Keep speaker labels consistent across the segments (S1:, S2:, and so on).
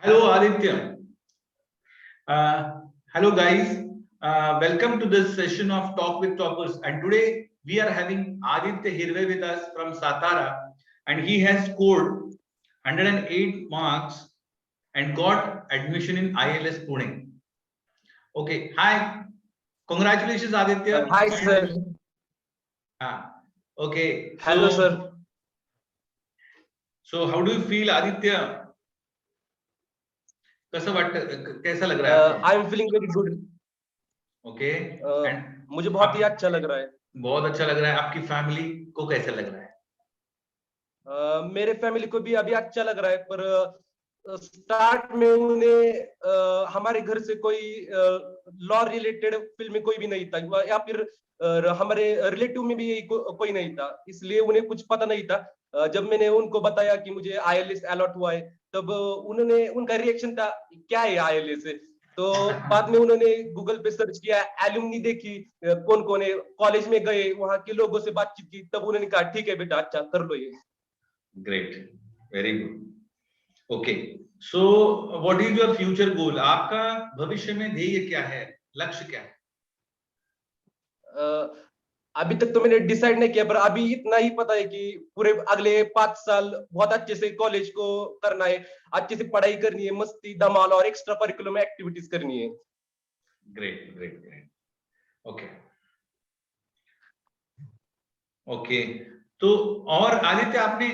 S1: Hello, Aditya. Hello, guys. Welcome to this session of Talk with Toppers. And today we are having Aditya Hirve with us from Satara, and he has scored 108 marks and got admission in ILS Pune. Okay, hi. Congratulations, Aditya.
S2: Hi, sir.
S1: Okay.
S2: Hello, sir.
S1: So how do you feel, Aditya? कैसा लग रहा है आपको?
S2: I am feeling very good.
S1: Okay.
S2: मुझे बहुत ही अच्छा लग रहा है।
S1: बहुत अच्छा लग रहा है। आपकी फैमिली को कैसा लग रहा है?
S2: मेरे फैमिली को भी अभी अच्छा लग रहा है, पर स्टार्ट में उन्हें हमारे घर से कोई लॉ रिलेटेड फील्ड में कोई भी नहीं था, या फिर हमारे रिलेटिव में भी कोई नहीं था, इसलिए उन्हें कुछ पता नहीं था। जब मैंने उनको बताया कि मुझे आईएलएस अलॉट हुआ है, तब उनका रिएक्शन था क्या है आईएलएस। तो बाद में उन्होंने गूगल पे सर्च किया, एलुमनी देखी, कौन कौन है, कॉलेज में गए, वहां के लोगों से बातचीत की, तब उन्होंने कहा ठीक है बेटा, अच्छा कर लो ये।
S1: Great, very good. Okay, so what is your future goal? आपका भविष्य में ध्येय क्या है, लक्ष्य क्या है?
S2: अभी तक तो मैंने डिसाइड नहीं किया, पर अभी इतना ही पता है कि पूरे अगले 5 साल बहुत अच्छे से कॉलेज को करना है, अच्छे से पढ़ाई करनी है, मस्ती धमाल और एक्स्ट्रा करिकुलम एक्टिविटीज करनी है।
S1: Great great great. Okay okay, तो और आदित्य, आपने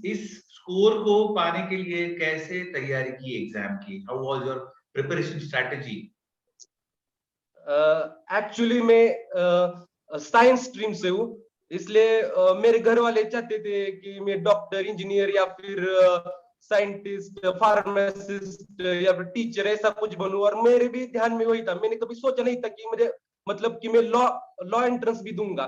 S1: इस स्कोर को पाने के लिए कैसे तैयारी की एग्जाम की? How was your preparation strategy?
S2: Actually मैं साइंस स्ट्रीम से हूँ, इसलिए मेरे घर वाले चाहते थे कि मैं डॉक्टर, इंजीनियर या फिर साइंटिस्ट, फार्मासिस्ट या फिर टीचर ऐसा कुछ बनूं, और मेरे भी ध्यान में वही था। मैंने कभी सोचा नहीं था कि मुझे मतलब कि मैं लॉ लॉ एंट्रेंस भी दूंगा।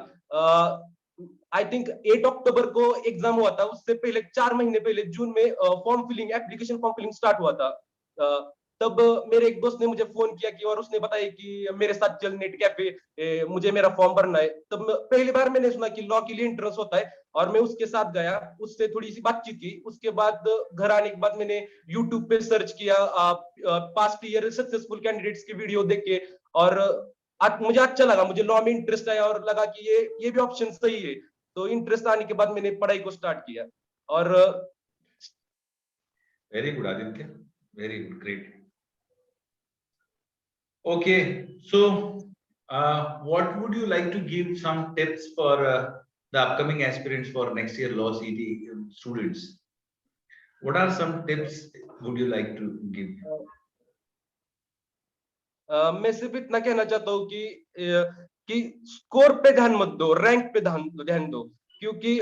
S2: आई थिंक 8 अक्टूबर को एग्जाम हुआ था, उससे पहले 4 महीने पहले जून में form filling, application form filling start हुआ था। तब मेरे एक दोस्त ने मुझे फोन किया कि, और उसने बताया कि मेरे साथ चल नेट कैफे, मुझे मेरा फॉर्म भरना है। तब पहली बार मैंने सुना कि लॉ के लिए एंट्रेंस होता है, और मैं उसके साथ गया, उससे थोड़ी सी बातचीत की। उसके बाद घर आने के बाद मैंने यूट्यूब पे सर्च किया पास्ट ईयर सक्सेसफुल कैंडिडेट्स की वीडियो देख के, और मुझे अच्छा लगा, मुझे लॉ में इंटरेस्ट आया और लगा कि ये भी ऑप्शन सही है। तो इंटरेस्ट आने के बाद मैंने पढ़ाई को स्टार्ट किया। और
S1: very good Aditya, very good, great. Okay, so what would you like to give some tips for the upcoming aspirants for next year law CT students? What are some tips would you like to give?
S2: मैं सिर्फ इतना कहना चाहता हूँ कि score पे ध्यान मत दो, रैंक पे ध्यान दो, क्योंकि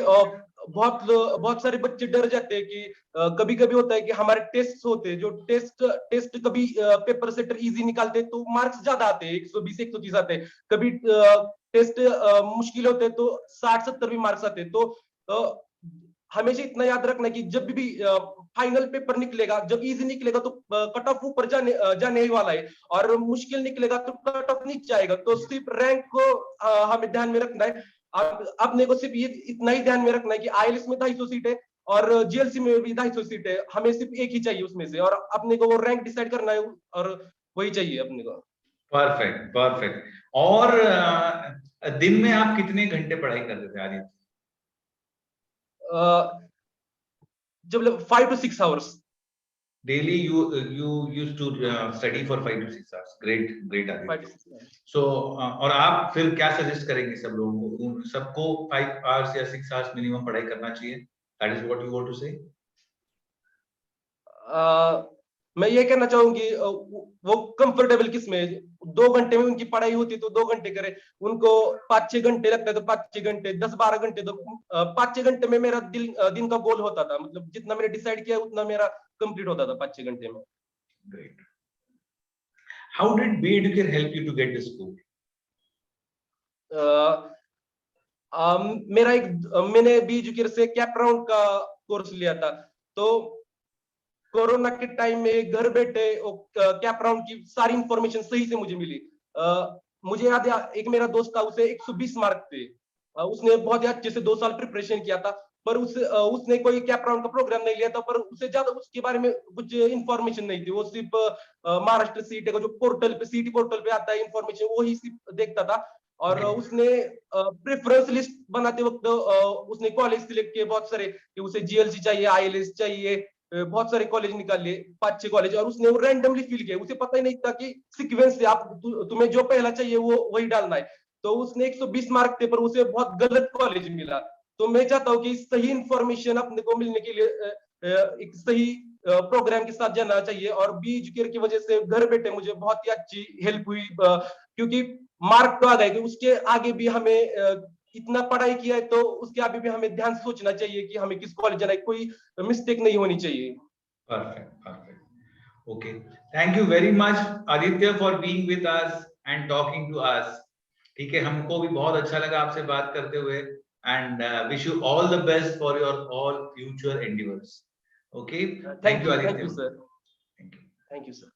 S2: बहुत सारे बच्चे डर जाते हैं कि कभी कभी होता है कि हमारे टेस्ट होते हैं, जो टेस्ट कभी पेपर सेटर इजी निकालते हैं तो मार्क्स ज्यादा आते हैं, 120 130 आते हैं। कभी टेस्ट मुश्किल होते हैं तो 60 70 भी मार्क्स आते हैं। तो हमेशा इतना याद रखना कि जब भी फाइनल पेपर निकलेगा, जब इजी निकलेगा तो कट ऑफ ऊपर जाने ही वाला है, और मुश्किल निकलेगा तो कट ऑफ नीचे आएगा। तो सिर्फ रैंक को हमें ध्यान में रखना है। अपने को सिर्फ ये इतना ही ध्यान में रखना है कि आईएलएस में 250 सीट है और जीएलसी में भी 250 सीट है, हमें सिर्फ एक ही चाहिए उसमें से, और अपने को वो रैंक डिसाइड करना है, और वही चाहिए अपने को।
S1: Perfect perfect. और दिन में आप कितने घंटे पढ़ाई करते थे आदित्य?
S2: जब 5 to 6 hours
S1: Daily you used to study for 5 to 6 hours. Great Aditya. So और आप फिर क्या सजेस्ट करेंगे सब लोगों को? सबको 5 hours या 6 hours मिनिमम पढ़ाई करना चाहिए? That is what you want to say?
S2: मैं ये कहना चाहूंगी वो कंफर्टेबल किस में, 2 घंटे में उनकी पढ़ाई होती तो 2 घंटे करे, उनको 5-6 घंटे लगता है तो 5-6 घंटे, 10-12 घंटे, तो 5-6 घंटे में मेरा दिन का गोल होता था। मतलब जितना मैंने डिसाइड किया उतना मेरा कंप्लीट होता था 5-6 घंटे में।
S1: Great. How did BEducare help you to get this score?
S2: मैंने BEducare से कैप राउंड का कोर्स लिया था, तो कोरोना के टाइम में घर बैठे कैप राउंड की सारी इंफॉर्मेशन सही से मुझे मिली। मुझे याद है एक मेरा दोस्त था, उसे 120 मार्क थे, उसने बहुत ही अच्छे से 2 साल प्रिपरेशन किया था, पर उसने कोई कैप राउंड का प्रोग्राम नहीं लिया था, पर उसे ज्यादा उसके बारे में कुछ इंफॉर्मेशन नहीं थी। वो सिर्फ महाराष्ट्र सीटी का जो पोर्टल पे, सीटी पोर्टल पे आता है इंफॉर्मेशन, वो ही सिर्फ देखता था। और उसने प्रेफरेंस लिस्ट बनाते वक्त उसने कॉलेज सिलेक्ट किए बहुत सारे, कि उसे जीएलसी चाहिए, आईएलएस चाहिए, बहुत सारे कॉलेज निकाले, 5-6 कॉलेज, और उसने वो रैंडमली फिल किया। उसे पता ही नहीं था कि सीक्वेंस से आप तुम्हें जो पहला चाहिए वो वही डालना है। तो उसने 120 मार्क थे, पर उसे बहुत गलत कॉलेज मिला। तो मैं चाहता हूँ कि सही इंफॉर्मेशन अपने को मिलने के लिए एक सही प्रोग्राम के साथ जाना चाहिए। और बी एजुकेयर की वजह से घर बैठे मुझे बहुत ही अच्छी हेल्प हुई, क्योंकि मार्क तो आ गए, कि उसके आगे भी हमें इतना पढ़ाई किया है तो उसके आगे भी हमें ध्यान सोचना चाहिए कि हमें किस कॉलेज जाना है, कोई मिस्टेक नहीं होनी चाहिए।
S1: Perfect, perfect. Okay. Thank you very much, Aditya, for being with us and talking to us. ठीक है, हमको भी बहुत अच्छा लगा आपसे बात करते हुए, and wish you all the best for your all future endeavors. Okay. Thank you,
S2: Thank you
S1: Aditya.
S2: sir.
S1: Thank you.
S2: Thank you sir.